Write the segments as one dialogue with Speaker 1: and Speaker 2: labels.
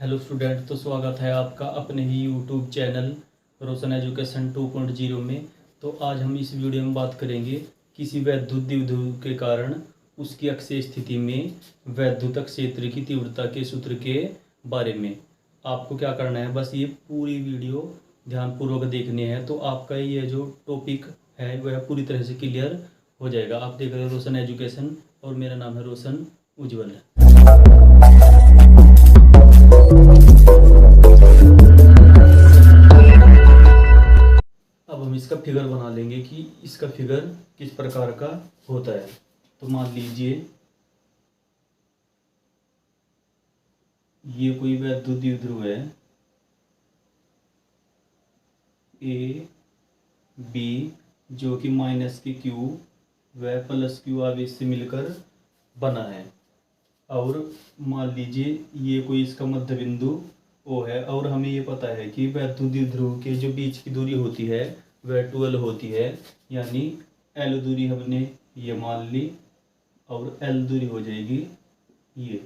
Speaker 1: Hello student, तो स्वागत है आपका अपने ही यूट्यूब चैनल रोशन एजुकेशन 2.0 में। तो आज हम इस वीडियो में बात करेंगे किसी वैद्युत द्विध्रुव के कारण उसकी अक्षीय स्थिति में वैद्युत क्षेत्र की तीव्रता के सूत्र के बारे में। आपको क्या करना है, बस ये पूरी वीडियो ध्यानपूर्वक देखनी है, तो आपका ये जो टॉपिक है वह पूरी तरह से क्लियर हो जाएगा। आप देख रहे हो रोशन एजुकेशन और मेरा नाम है रोशन उज्ज्वल। अब हम इसका फिगर बना लेंगे कि इसका फिगर किस प्रकार का होता है। तो मान लीजिए ये कोई वैद्युत द्विध्रुव है, ए बी, जो कि माइनस के क्यू व प्लस क्यू आवेश से मिलकर बना है। और मान लीजिए ये कोई इसका मध्य बिंदु ओ है, और हमें ये पता है कि वैद्युत द्विध्रुव के जो बीच की दूरी होती है वह 12 होती है, यानी एल दूरी हमने ये मान ली और एल दूरी हो जाएगी ये।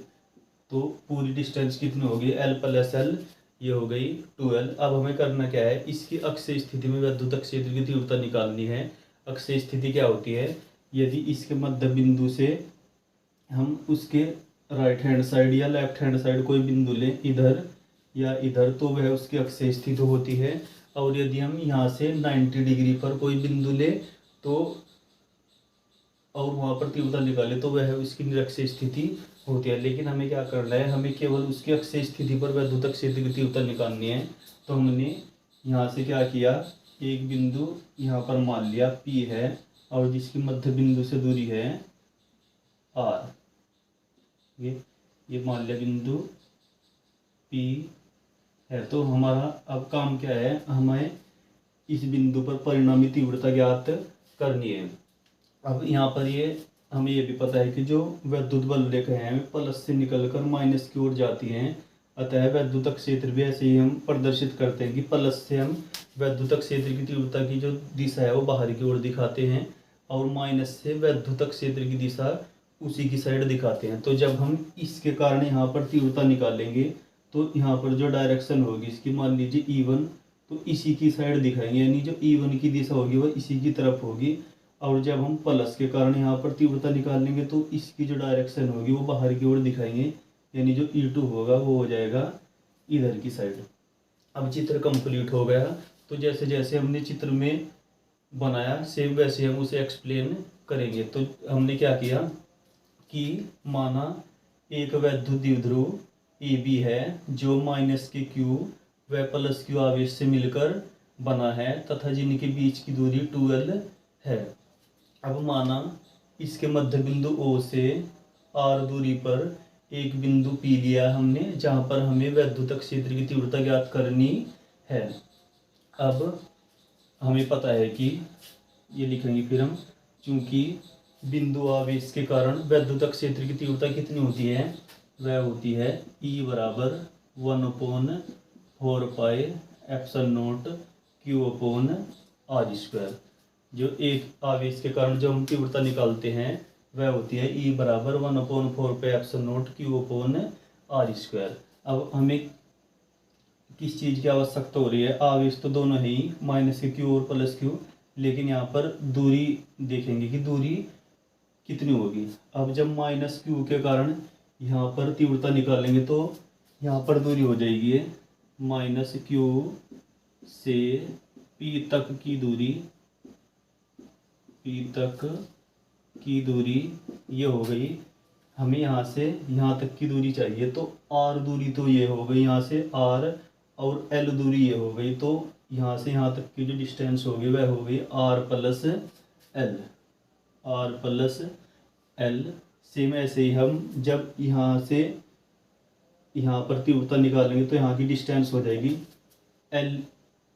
Speaker 1: तो पूरी डिस्टेंस कितनी होगी, एल प्लस एल, ये हो गई 12। अब हमें करना क्या है, इसकी अक्षीय स्थिति में वैद्युत क्षेत्र की तीव्रता निकालनी है। अक्षीय स्थिति क्या होती है, यदि इसके मध्य बिंदु से हम उसके राइट हैंड साइड या लेफ्ट हैंड साइड कोई बिंदु लें, इधर या इधर, तो वह उसकी अक्षीय स्थिति होती है। और यदि हम यहाँ से 90 डिग्री पर कोई बिंदु ले तो और वहाँ पर तीव्रता निकाले तो वह उसकी निरक्षीय स्थिति होती है। लेकिन हमें क्या करना है, हमें केवल उसकी अक्षीय स्थिति पर वैद्युत क्षेत्र की तीव्रता निकालनी है। तो हमने यहाँ से क्या किया, एक बिंदु यहाँ पर मान लिया P है, और जिसकी मध्य बिंदु से दूरी है R। ये मान लिया बिंदु P है। तो हमारा अब काम क्या है, हमें इस बिंदु पर परिणामी तीव्रता ज्ञात करनी है। अब यहाँ पर ये हमें ये भी पता है कि जो वैद्युत बल रेखाएं हैं प्लस से निकलकर माइनस की ओर जाती हैं, अतः वैद्युत क्षेत्र भी ऐसे ही हम प्रदर्शित करते हैं कि प्लस से हम वैद्युत क्षेत्र की तीव्रता की जो दिशा है वो बाहर की ओर दिखाते हैं, और माइनस से वैद्युत क्षेत्र की दिशा उसी की साइड दिखाते हैं। तो जब हम इसके कारण यहाँ पर तीव्रता निकालेंगे तो यहाँ पर जो डायरेक्शन होगी इसकी, मान लीजिए E1, तो इसी की साइड दिखाएंगे, यानी जो E1 की दिशा होगी वह इसी की तरफ होगी। और जब हम प्लस के कारण यहाँ पर तीव्रता निकालेंगे तो इसकी जो डायरेक्शन होगी वो बाहर की ओर दिखाएंगे, यानी जो E2 होगा वो हो जाएगा इधर की साइड। अब चित्र कंप्लीट हो गया। तो जैसे जैसे हमने चित्र में बनाया सेम वैसे हम उसे एक्सप्लेन करेंगे। तो हमने क्या किया कि माना एक वैद्युत द्विध्रुव AB है जो माइनस के क्यू व प्लस क्यू आवेश से मिलकर बना है तथा जिनके बीच की दूरी 2L है। अब माना इसके मध्य बिंदु O से R दूरी पर एक बिंदु P लिया हमने, जहाँ पर हमें वैद्युत क्षेत्र की तीव्रता ज्ञात करनी है। अब हमें पता है कि ये लिखेंगे फिर हम, चूंकि बिंदु आवेश के कारण वैद्युत क्षेत्र की तीव्रता कितनी होती है, वह होती है E बराबर 1/4 पाई एप्सिलॉन नॉट Q/r²। जो एक आवेश के कारण जो हम तीव्रता निकालते हैं वह होती है E बराबर 1/4 पाई एप्सिलॉन नॉट Q/r²। अब हमें किस चीज़ की आवश्यकता हो रही है, आवेश तो दोनों ही माइनस के क्यू और प्लस क्यू, लेकिन यहाँ पर दूरी देखेंगे कि दूरी कितनी होगी। अब जब माइनस क्यू के कारण यहाँ पर तीव्रता निकालेंगे तो यहाँ पर दूरी हो जाएगी माइनस क्यू से P तक की दूरी, P तक की दूरी ये हो गई। हमें यहाँ से यहाँ तक की दूरी चाहिए, तो R दूरी तो ये हो गई यहाँ से R, और L दूरी ये हो गई। तो यहाँ से यहाँ तक की जो डिस्टेंस होगी वह हो गई R plus L, R plus L। Same ऐसे ही हम जब यहाँ से यहाँ पर तीव्रता निकालेंगे तो यहाँ की डिस्टेंस हो जाएगी L,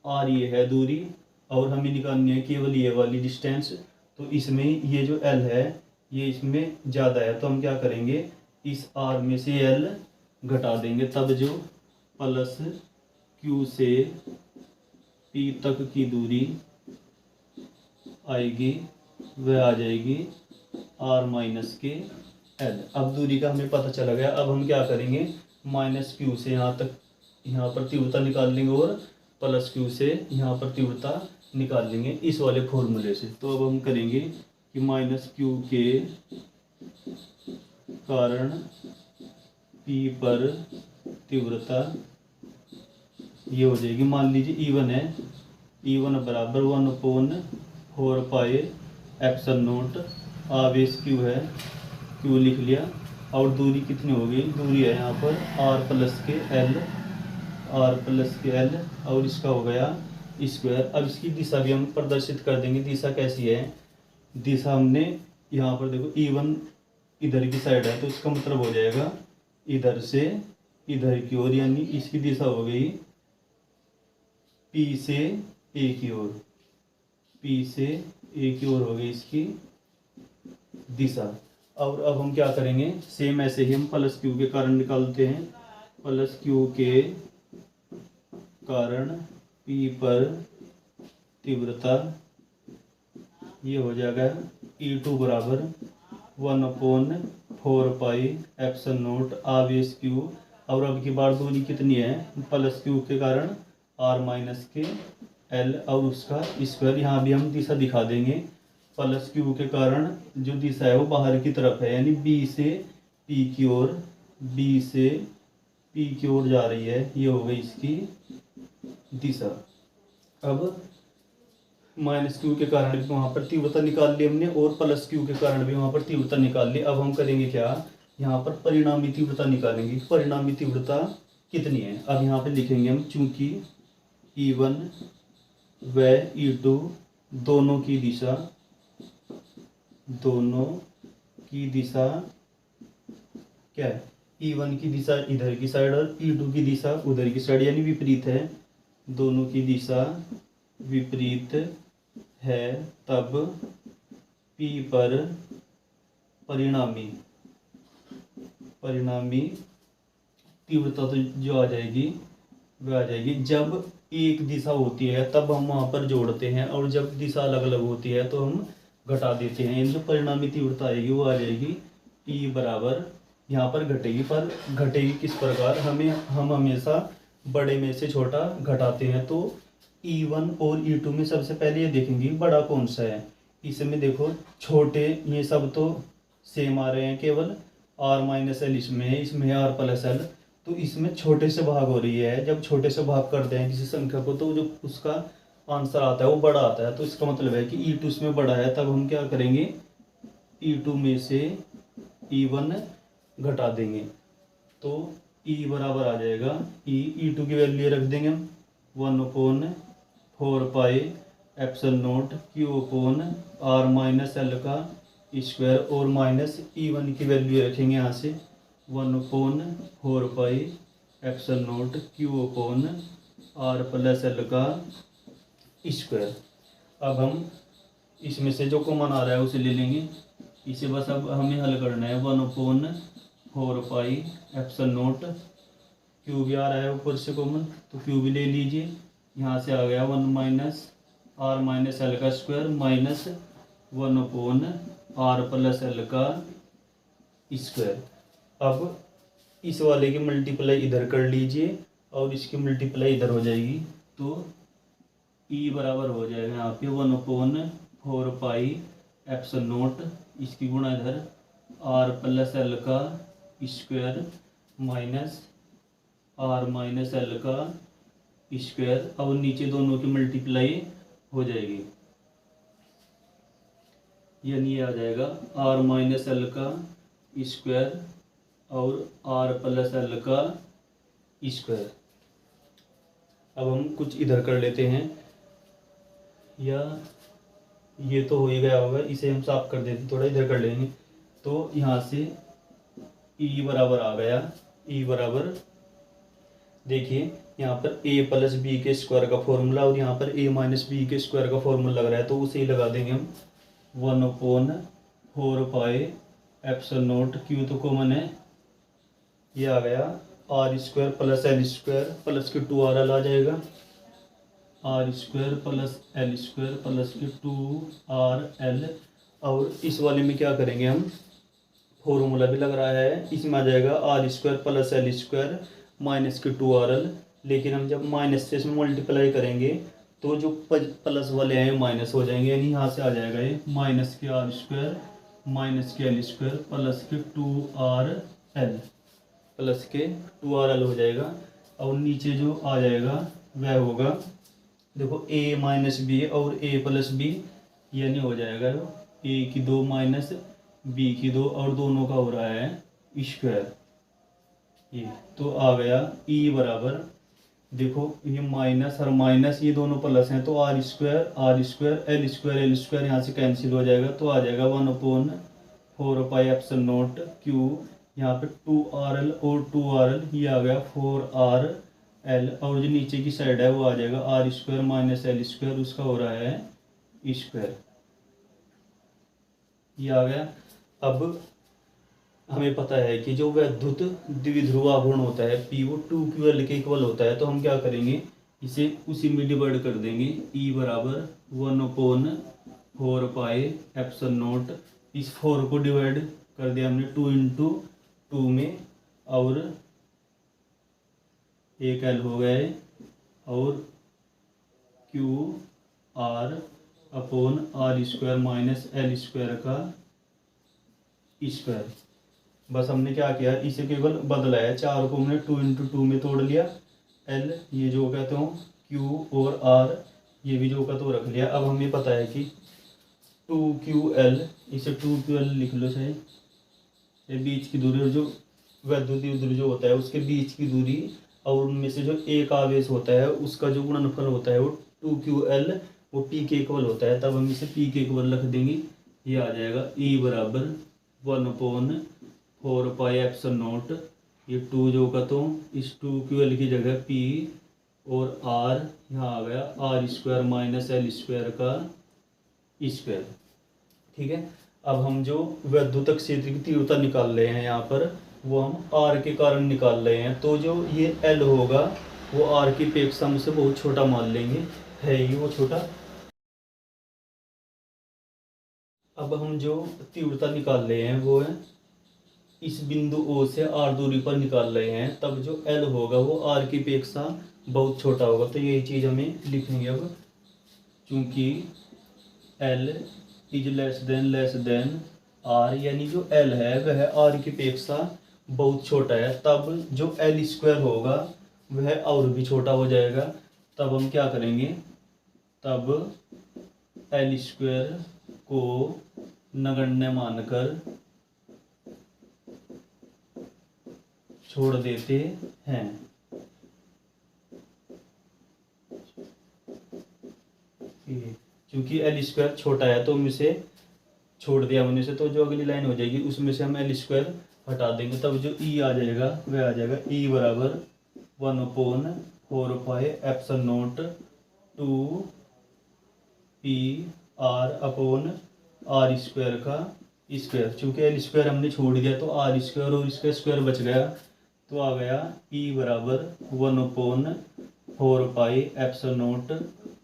Speaker 1: R ये है दूरी, और हमें निकालनी है केवल ये वाली डिस्टेंस। तो इसमें ये जो L है ये इसमें ज़्यादा है, तो हम क्या करेंगे, इस R में से L घटा देंगे, तब जो प्लस Q से P तक की दूरी आएगी वह आ जाएगी R माइनस के L। अब दूरी का हमें पता चला गया। अब हम क्या करेंगे, माइनस क्यू से यहाँ तक, यहाँ पर तीव्रता निकाल लेंगे और प्लस क्यू से यहाँ पर तीव्रता निकाल लेंगे इस वाले फॉर्मूले से। तो अब हम करेंगे कि माइनस क्यू के कारण पी पर तीव्रता ये हो जाएगी, मान लीजिए E1 है, E1 बराबर 1/4 पाई एप्सिलॉन नॉट, आवेश Q है, Q लिख लिया, और दूरी कितनी होगी, दूरी है यहाँ पर R प्लस के L, और इसका हो गया स्क्वायर। अब इसकी दिशा भी हम प्रदर्शित कर देंगे। दिशा कैसी है, दिशा हमने यहाँ पर देखो E1 इधर की साइड है, तो इसका मतलब हो जाएगा इधर से इधर की ओर, यानी इसकी दिशा हो गई P से A की ओर, P से A की ओर हो गई इसकी दिशा। और अब हम क्या करेंगे, सेम ऐसे ही हम प्लस क्यू के कारण निकालते हैं। प्लस क्यू के कारण P पर तीव्रता ये हो जाएगा E2 बराबर 1/4 पाई एप्सिलॉन नॉट आवेश Q, और अब की बार दूरी कितनी है, प्लस क्यू के कारण R माइनस के L, और उसका स्क्वायर। यहाँ भी हम दिशा दिखा देंगे। प्लस क्यू के कारण जो दिशा है वो बाहर की तरफ है, यानी B से P की ओर, B से P की ओर जा रही है, ये हो गई इसकी दिशा। अब माइनस क्यू के कारण भी वहाँ पर तीव्रता निकाल ली हमने, और प्लस क्यू के कारण भी वहाँ पर तीव्रता निकाल ली। अब हम करेंगे क्या, यहाँ पर परिणामी तीव्रता निकालेंगे। परिणामी तीव्रता कितनी है, अब यहाँ पे लिखेंगे हम, चूंकि E1 व E2 दोनों की दिशा क्या है, E1 की दिशा इधर की साइड और E2 की दिशा उधर की साइड, यानी विपरीत है, दोनों की दिशा विपरीत है, तब P पर परिणामी तीव्रता तो जो आ जाएगी वह आ जाएगी। जब एक दिशा होती है तब हम वहाँ पर जोड़ते हैं, और जब दिशा अलग अलग होती है तो हम घटा देते हैं। यानी जो परिणामी तीव्रता आएगी वो आ जाएगी P बराबर, यहाँ पर घटेगी, पर घटेगी किस प्रकार, हम हमेशा बड़े में से छोटा घटाते हैं। तो E1 और E2 में सबसे पहले ये देखेंगे बड़ा कौन सा है। इसमें देखो छोटे ये सब तो सेम आ रहे हैं, केवल R माइनस एल इसमें है, इसमें है R प्लस एल, तो इसमें छोटे से भाग हो रही है। जब छोटे से भाग करते हैं किसी संख्या को तो जो उसका आंसर आता है वो बड़ा आता है, तो इसका मतलब है कि E2 इसमें बड़ा है। तब हम क्या करेंगे, E2 में से E1 घटा देंगे, तो E बराबर आ जाएगा E2 की वैल्यू रख देंगे हम 1/4 pi epsilon not Q/R minus L का स्क्वायर, और माइनस E1 की वैल्यू रखेंगे यहाँ से 1/4 pi epsilon not Q/R plus L का स्क्वायर। अब हम इसमें से जो कॉमन आ रहा है उसे ले लेंगे, इसे बस अब हमें हल करना है। 1/4 पाई एप्सिलॉन नॉट, क्यू भी आ रहा है ऊपर से कॉमन, तो क्यू भी ले लीजिए। यहाँ से आ गया 1 माइनस R माइनस एल का square minus 1/R plus L का स्क्वायर। अब इस वाले की मल्टीप्लाई इधर कर लीजिए और इसकी मल्टीप्लाई इधर हो जाएगी, तो E बराबर हो जाएगा यहाँ पे 1/4 पाई एप्सिलॉन नॉट, इसकी गुणा इधर R प्लस एल का square minus R minus L का स्क्वायर। अब नीचे दोनों की मल्टीप्लाई हो जाएगी, यानी ये आ जाएगा R माइनस एल का स्क्वायर और R प्लस एल का स्क्वायर। अब हम कुछ इधर कर लेते हैं, या ये तो हो ही गया होगा, इसे हम साफ कर देते, थोड़ा इधर कर लेंगे। तो यहाँ से E बराबर आ गया, E बराबर देखिए यहाँ पर a प्लस बी के स्क्वायर का फॉर्मूला, और यहाँ पर a माइनस बी के स्क्वायर का फॉर्मूला लग रहा है, तो उसे ही लगा देंगे हम 1/4 पाई एप्सिलॉन नॉट, क्यू तो कॉमन है, ये आ गया R square plus L square plus के 2RL आ जाएगा, R square plus L square plus के 2RL। और इस वाले में क्या करेंगे हम, फॉर्मूला भी लग रहा है, इसमें आ जाएगा R square plus L square minus के 2RL। लेकिन हम जब माइनस से इसमें मल्टीप्लाई करेंगे तो जो प्लस वाले हैं माइनस हो जाएंगे, यानी यहाँ से आ जाएगा ये माइनस के आर स्क्वायर माइनस के एल स्क्वायर प्लस के 2RL प्लस के 2RL हो जाएगा। और नीचे जो आ जाएगा वह होगा, देखो a माइनस बी और a प्लस बी, यानी हो जाएगा a की 2 माइनस b की 2 और दोनों का हो रहा है स्क्वायर। ये तो आ गया e बराबर, देखो ये माइनस और माइनस ये दोनों प्लस हैं, तो आर स्क्वायर एल स्क्वायर यहाँ से कैंसिल हो जाएगा, तो आ जाएगा 1/4 एप्सिलॉन नॉट क्यू, यहाँ पे 2RL और 2RL, ये आ गया 4RL, और जो नीचे की साइड है वो आ जाएगा R square minus L square, उसका हो रहा है स्क्वायर, ये आ गया। अब हमें पता है कि जो वैद्युत द्विध्रुव आघूर्ण होता है P वो 2QL के इक्वल होता है, तो हम क्या करेंगे, इसे उसी में डिवाइड कर देंगे। E बराबर 1/4 एप्सिलॉन नॉट, इस 4 को डिवाइड कर दिया हमने 2 × 2 में, और एक L हो गए, और QR/R square minus L square का स्क्वायर। बस हमने क्या किया, इसे केवल बदला है, 4 को हमने 2 × 2 में तोड़ लिया, L ये जो कहते हो Q और R ये भी जो का तो रख लिया। अब हमें पता है कि 2QL, इसे 2QL लिख लो चाहे, ये बीच की दूरी, और जो वैद्युत द्विध्रुव जो होता है उसके बीच की दूरी और उनमें से जो एक आवेश होता है उसका जो गुणनफल होता है वो 2QL वो P के इक्वल होता है, तब हम इसे P के इक्वल रख देंगे। ये आ जाएगा E बराबर 1/4 एप्सिलॉन नॉट, ये 2 जो का तो इस 2QL की जगह P और R, यहाँ आ गया R square minus L square का स्क्वायर। ठीक है, अब हम जो वैद्युत क्षेत्र की तीव्रता निकाल रहे हैं यहाँ पर, वो हम R के कारण निकाल रहे हैं, तो जो ये L होगा वो R की अपेक्षा हम उसे बहुत छोटा मान लेंगे, है ही वो छोटा। अब हम जो तीव्रता निकाल रहे हैं वो है इस बिंदु O से R दूरी पर निकाल रहे हैं, तब जो L होगा वो R की अपेक्षा बहुत छोटा होगा, तो यही चीज़ हमें लिखेंगे अब, क्योंकि L is less than R, यानी जो L है वह R की अपेक्षा बहुत छोटा है, तब जो L स्क्वायर होगा वह और भी छोटा हो जाएगा। तब हम क्या करेंगे, तब L स्क्वायर को नगण्य मानकर छोड़ देते हैं, क्योंकि एल स्क्वायर छोटा है तो हम इसे छोड़ दिया हमने से, तो जो अगली लाइन हो जाएगी उसमें से हम एल स्क्वायर हटा देंगे, तब जो ई आ जाएगा वह आ जाएगा ई बराबर 1/4 एप्सिलॉन नॉट 2PR/R स्क्वायर का स्क्वायर। चूँकि एल स्क्वायर हमने छोड़ दिया तो R स्क्वायर और इसका स्क्वायर बच गया, तो आ गया ई बराबर 1/4 एप्सिलॉन नॉट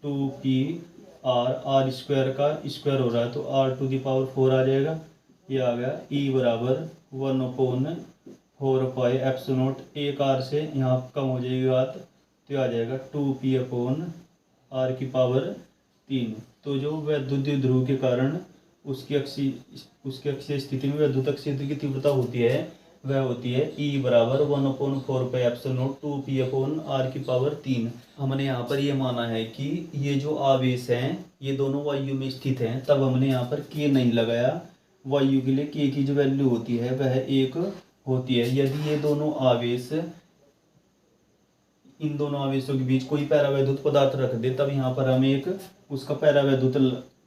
Speaker 1: 2PR स्क्वायर का स्क्वायर हो रहा है तो R⁴ आ जाएगा। ये आ गया ई बराबर 1/4 एप्सिलॉन नॉट, एक R से यहाँ कम हो जाएगी बात, तो आ जाएगा 2P/R⁴। तो जो वैद्युत द्विध्रुव के कारण उसकी अक्षीय स्थिति में वैद्युत क्षेत्र की तीव्रता होती है वह होती है E बराबर 1/4 एप्सिलॉन नॉट 2P/R⁴। हमने यहाँ पर ये माना है कि ये जो आवेश हैं ये दोनों वायु में स्थित हैं, तब हमने यहाँ पर K नहीं लगाया। वायु के लिए K की जो वैल्यू होती है वह 1 होती है। यदि ये दोनों आवेश इन दोनों आवेशों के बीच कोई पैरावैद्युत पदार्थ रख दे, तब यहाँ पर हम एक उसका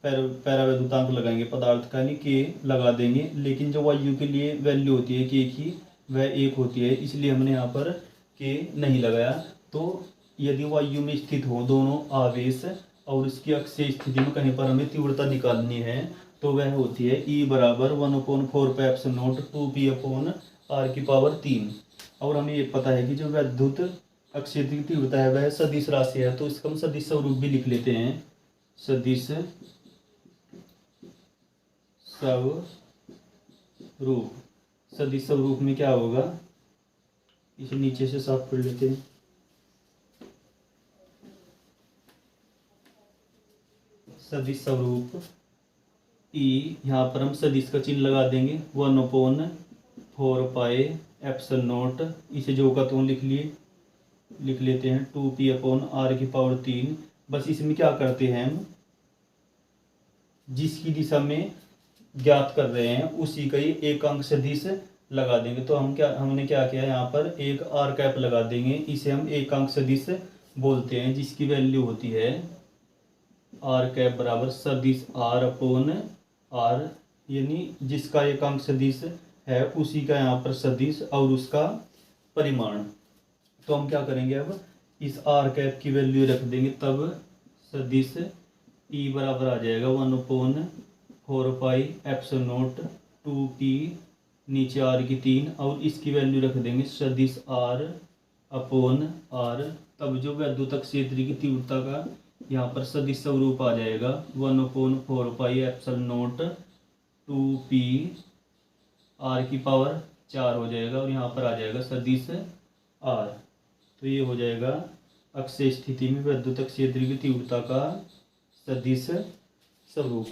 Speaker 1: पैरावैद्युतांक लगाएंगे पदार्थ का, यानी K लगा देंगे, लेकिन जो वायु के लिए वैल्यू होती है K की वह 1 होती है, इसलिए हमने यहाँ पर K नहीं लगाया। तो यदि वायु में स्थित हो दोनों आवेश और इसकी अक्षीय स्थिति में कहीं पर हमें तीव्रता निकालनी है तो वह होती है E बराबर 1/4 एप्सिलॉन नॉट 2P/R⁴। और हमें ये पता है कि जो वैद्युत अक्षेत्र की तीव्रता है वह सदिश राशि है, तो इसका हम सदिश स्वरूप भी लिख लेते हैं, सदिश स्वरूप। सदिश स्वरूप में क्या होगा, इसे नीचे से साफ कर लेते हैं। सदिश स्वरूप ई, यहाँ पर हम सदिश का चिन्ह लगा देंगे, 1/4 पाई ε0, इसे जो का तो लिख लेते हैं 2p/r⁴। बस इसमें क्या करते हैं हम, जिसकी दिशा में ज्ञात कर रहे हैं उसी का ही एक अंक सदिश लगा देंगे। तो हमने क्या किया, यहाँ पर एक आर कैप लगा देंगे, इसे हम एक अंक सदिश बोलते हैं, जिसकी वैल्यू होती है आर कैप बराबर सदिश r/r, यानी जिसका एक अंक सदिश है उसी का यहाँ पर सदिश और उसका परिमाण। तो हम क्या करेंगे, अब इस आर कैप की वैल्यू रख देंगे, तब सदिश ई बराबर आ जाएगा 1/4 पाई ε0 2p, नीचे आर की 3, और इसकी वैल्यू रख देंगे सदिश r/r। तब जो वैद्युतक क्षेत्र की तीव्रता का यहाँ पर सदिश स्वरूप आ जाएगा 1/4 पाई ε0 2p, r⁴ हो जाएगा, और यहाँ पर आ जाएगा सदिश r। तो ये हो जाएगा अक्षीय स्थिति में वैद्युतक क्षेत्र की तीव्रता का सदिश स्वरूप।